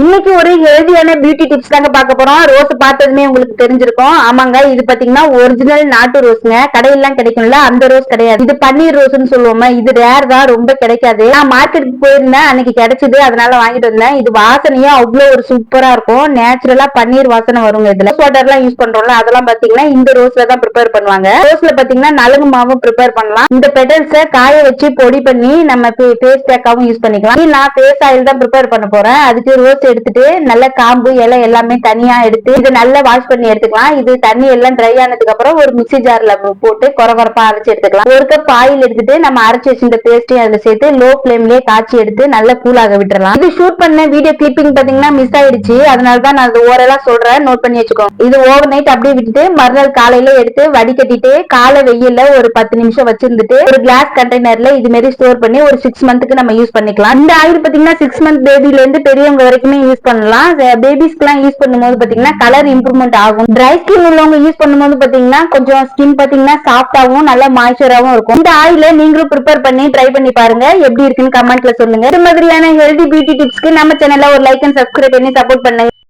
இன்னைக்கு ஒரு ஹெல்தியான பியூட்டி டிப்ஸ் தாங்க பார்க்க போறோம். ரோஸ் பார்த்ததுமே உங்களுக்கு தெரிஞ்சிருக்கும். ஆமாங்க, இது பாத்தீங்கன்னா ஒரிஜினல் நாட்டு ரோஸ்ங்க. கடையெல்லாம் கிடைக்கும்ல, அந்த ரோஸ் கிடையாது. இது பன்னீர் ரோஸ்னு சொல்லுவோமா, இது ரேர் தான், ரொம்ப கிடைக்காது. நான் மார்க்கெட்டுக்கு போயிருந்தேன், அன்னைக்கு கிடைச்சது, அதனால வாங்கிட்டு வந்தேன். இது வாசனையும் அவ்வளவு ஒரு சூப்பரா இருக்கும். நேச்சுரலா பன்னீர் வாசனை வருங்க. இதுல வாட்டர் எல்லாம் யூஸ் பண்றோம்ல, அதெல்லாம் பாத்தீங்கன்னா இந்த ரோஸ்ல தான் ப்ரிப்பேர் பண்ணுவாங்க. ரோஸ்ல பாத்தீங்கன்னா நலுங்கு மாவும் ப்ரிப்பேர் பண்ணலாம். இந்த பெட்டல்ஸ காய வச்சு பொடி பண்ணி நம்ம ஃபேஸ் பேக்காவும் யூஸ் பண்ணிக்கலாம். நான் ஃபேஸ் ஆயில் தான் ப்ரிப்பேர் பண்ண போறேன். அதுக்கு ரோஸ் எடுத்துட்டு நல்ல காம்பு இலை எல்லாமே தனியா எடுத்து இது நல்லா வாஷ் பண்ணி எடுத்துக்கலாம். இது தண்ணி எல்லாம் ட்ரை ஆனதுக்கு அப்புறம் ஒரு மிக்ஸி ஜார்ல போட்டு கொரகொரப்பா அரைச்சு எடுத்துக்கலாம். ஒரு கப் ஆயில் எடுத்துட்டு நம்ம அரைச்சு வச்சிருந்த பேஸ்டையும் அதுல சேர்த்து லோ ஃபிளேம்லயே காய்ச்சி எடுத்து நல்லா கூலாக விட்டுறலாம். இது ஷூட் பண்ண வீடியோ கிளிப்பிங் பாத்தீங்கன்னா மிஸ் ஆயிடுச்சு, அதனாலதான் நான் அது ஓரளவு சொல்றேன், நோட் பண்ணி வச்சுக்கோங்க. இது ஓவர் நைட் அப்படியே விட்டுட்டு மறுநாள் காலையில எடுத்து வடிகட்டிட்டு காலை வெயில்ல ஒரு 10 நிமிஷம் வச்சிருந்துட்டு ஒரு கிளாஸ் கண்டெய்னர்ல இது மாதிரி ஸ்டோர் பண்ணி ஒரு 6 மந்த்துக்கு நம்ம யூஸ் பண்ணிக்கலாம். இந்த ஆயில் பாத்தீங்கன்னா 6 மந்த் பேபில இருந்து பெரியவங்க வரைக்குமே யூஸ் பண்ணலாம். பேபிஸ்க்கு எல்லாம் யூஸ் பண்ணும்போது பாத்தீங்கன்னா கலர் இம்ப்ரூவ்மெண்ட் ஆகும். ட்ரை ஸ்கின் உள்ளவங்க யூஸ் பண்ணும்போது பாத்தீங்கன்னா கொஞ்சம் ஸ்கின் பாத்தீங்கன்னா சாஃப்டாவும் நல்ல மாய்ச்சராவும் இருக்கும். இந்த ஆயில நீங்களும் ப்ரிப்பேர் பண்ணி ட்ரை பண்ணி பாருங்க, எப்படி இருக்குன்னு கமெண்ட்ல சொல்லுங்க. இந்த மாதிரியான ஹெல்தி பியூட்டி டிப்ஸ்க்கு நம்ம சேனல்ல ஒரு லைக் அண்ட் சப்ஸ்கிரைப் பண்ணி சப்போர்ட் பண்ணுங்க.